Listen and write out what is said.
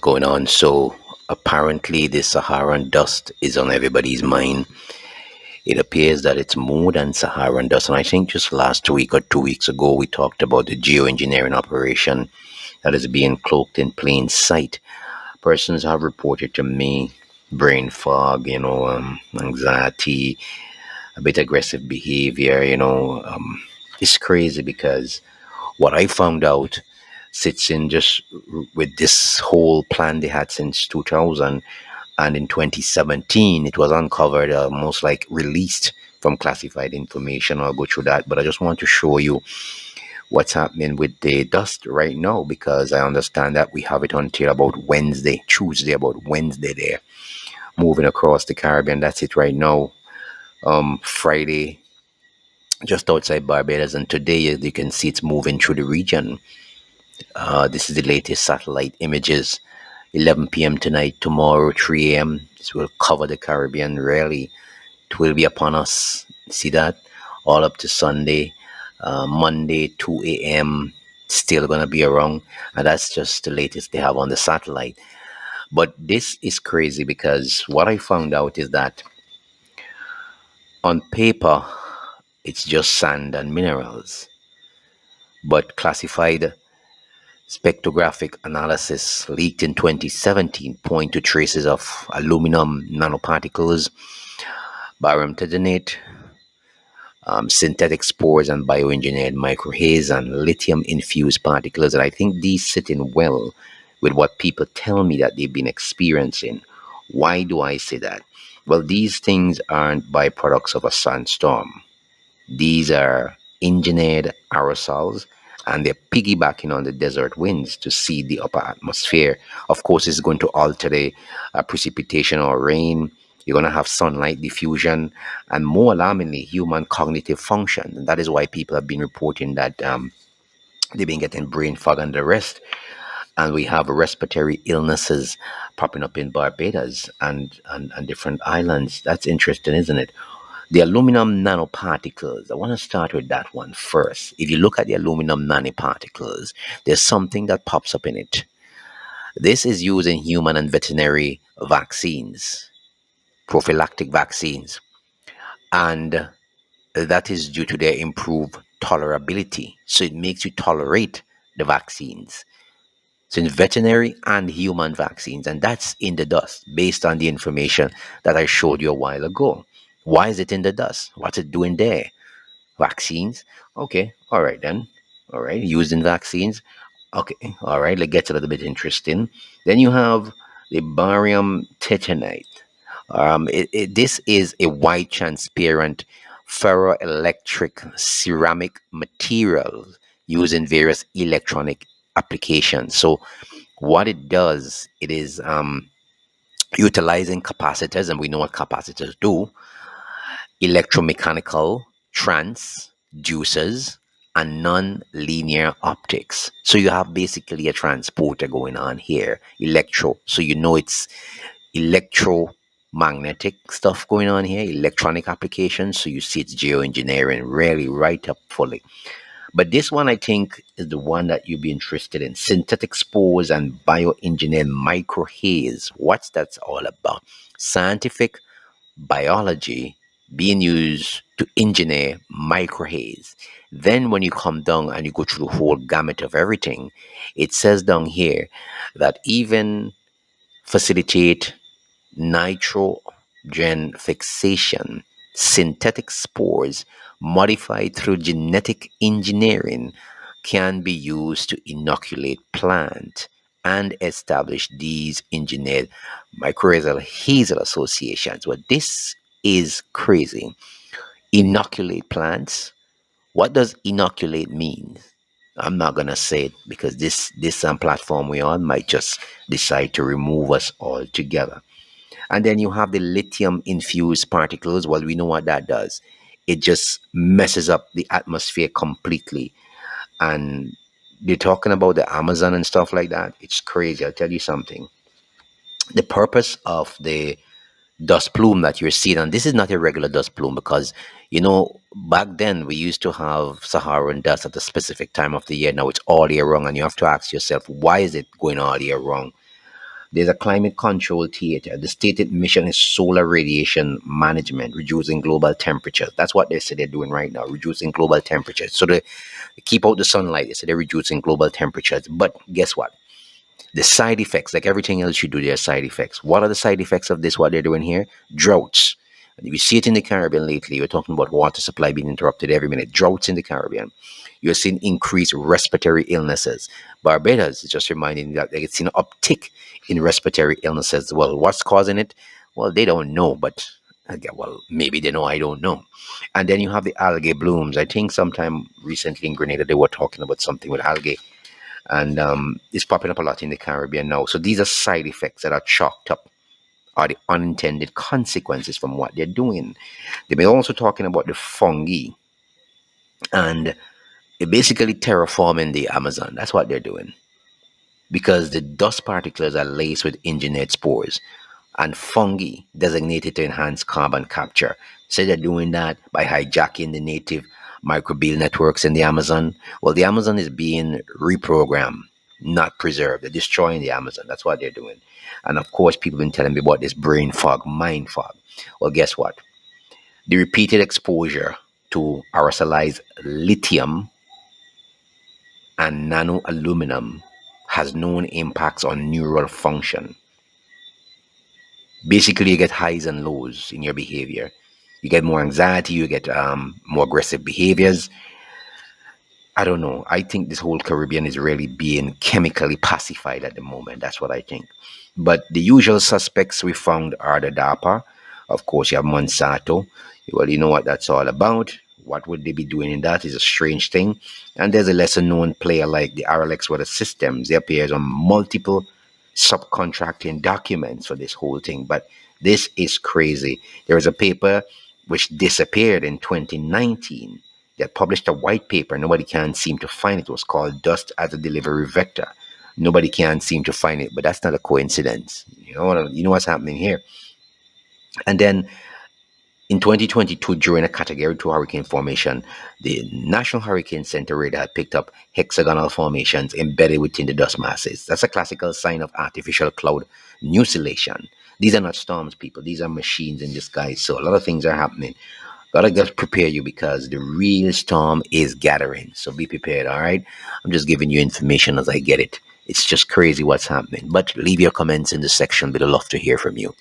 going on. So apparently, the Saharan dust is on everybody's mind. It appears that it's more than Saharan dust. And I think just last week or 2 weeks ago, we talked about the geoengineering operation that is being cloaked in plain sight. Persons have reported to me brain fog, anxiety, a bit aggressive behavior. It's crazy because what I found out sits in just with this whole plan they had since 2000, and in 2017 it was uncovered, most like released from classified information. I'll go through that, but I just want to show you what's happening with the dust right now, because I understand that we have it until about Tuesday, about Wednesday there, moving across the Caribbean. That's it right now. Friday, just outside Barbados, and today, as you can see, it's moving through the region. This is the latest satellite images. 11 p.m. tonight, tomorrow 3 a.m. This will cover the Caribbean. Really, it will be upon us. See that? All up to Sunday, Monday 2 a.m. Still gonna be around, and that's just the latest they have on the satellite. But this is crazy because what I found out is that on paper it's just sand and minerals, but classified spectrographic analysis leaked in 2017 point to traces of aluminum nanoparticles, barium titanate, synthetic spores, and bioengineered microhaze and lithium infused particles. And I think these sit in well with what people tell me that they've been experiencing. Why do I say that? Well, these things aren't byproducts of a sandstorm. These are engineered aerosols, and they're piggybacking on the desert winds to seed the upper atmosphere. Of course, it's going to alter the precipitation or rain. You're going to have sunlight diffusion, and more alarmingly, human cognitive function. And that is why people have been reporting that they've been getting brain fog and the rest. And we have respiratory illnesses popping up in Barbados and different islands. That's interesting, isn't it? The aluminum nanoparticles, I want to start with that one first. If you look at the aluminum nanoparticles, there's something that pops up in it. This is used in human and veterinary vaccines, prophylactic vaccines, and that is due to their improved tolerability. So it makes you tolerate the vaccines. So in veterinary and human vaccines, and that's in the dust based on the information that I showed you a while ago. Why is it in the dust? What's it doing there? Vaccines. Okay, all right then. All right, used in vaccines. Okay, all right, let's get a little bit interesting. Then you have the barium titanate. This is a white transparent ferroelectric ceramic material used in various electronic applications. So what it does, it is utilizing capacitors, and we know what capacitors do, electromechanical transducers, and non-linear optics. So you have basically a transporter going on here, so you know it's electromagnetic stuff going on here, electronic applications. So you see it's geoengineering really right up fully. But this one, I think, is the one that you'd be interested in. Synthetic spores and bioengineered microhaze. What's that all about? Scientific biology being used to engineer microhaze. Then when you come down and you go through the whole gamut of everything, it says down here that even facilitate nitrogen fixation, synthetic spores modified through genetic engineering can be used to inoculate plant and establish these engineered mycorrhizal hazel associations. Well, this is crazy. Inoculate plants. What does inoculate mean? I'm not gonna say it because this platform we're on might just decide to remove us altogether. And then you have the lithium infused particles. Well, we know what that does. It just messes up the atmosphere completely. And they're talking about the Amazon and stuff like that. It's crazy. I'll tell you something. The purpose of the dust plume that you're seeing, and this is not a regular dust plume, because back then we used to have Saharan dust at a specific time of the year. Now it's all year round, and you have to ask yourself, why is it going all year round? There's a climate control theater. The stated mission is solar radiation management, reducing global temperatures. That's what they say they're doing right now, reducing global temperatures. So they keep out the sunlight. They say they're reducing global temperatures. But guess what? The side effects, like everything else you do, there are side effects. What are the side effects of this? What they're doing here? Droughts. And if you see it in the Caribbean lately, we're talking about water supply being interrupted every minute. Droughts in the Caribbean. You're seeing increased respiratory illnesses. Barbados is just reminding you that it's seen an uptick in respiratory illnesses as well. What's causing it? Well, they don't know, but well, maybe they know. I don't know. And then you have the algae blooms. I think sometime recently in Grenada they were talking about something with algae, and it's popping up a lot in the Caribbean now. So these are side effects that are chalked up, are the unintended consequences from what they're doing. They've been also talking about the fungi and basically terraforming the Amazon. That's what they're doing, because the dust particles are laced with engineered spores and fungi designated to enhance carbon capture. So they're doing that by hijacking the native microbial networks in the Amazon. Well, the Amazon is being reprogrammed, not preserved. They're destroying the Amazon. That's what they're doing. And of course, people have been telling me about this brain fog, mind fog. Well, guess what? The repeated exposure to aerosolized lithium and nano aluminum has known impacts on neural function. Basically, you get highs and lows in your behavior. You get more anxiety, you get more aggressive behaviors. I don't know. I think this whole Caribbean is really being chemically pacified at the moment. That's what I think. But the usual suspects we found are the DAPA. Of course, you have Monsanto. Well, you know what that's all about. What would they be doing in that is a strange thing. And there's a lesser known player like the RLX Water Systems. They appears on multiple subcontracting documents for this whole thing. But this is crazy. There was a paper which disappeared in 2019. They had published a white paper. Nobody can seem to find it. It was called Dust as a Delivery Vector. Nobody can seem to find it, but that's not a coincidence. You know what's happening here. And then in 2022, during a Category 2 hurricane formation, the National Hurricane Center radar had picked up hexagonal formations embedded within the dust masses. That's a classical sign of artificial cloud nucleation. These are not storms, people. These are machines in disguise. So a lot of things are happening. Gotta just prepare you, because the real storm is gathering. So be prepared, all right? I'm just giving you information as I get it. It's just crazy what's happening. But leave your comments in the section below. Love to hear from you.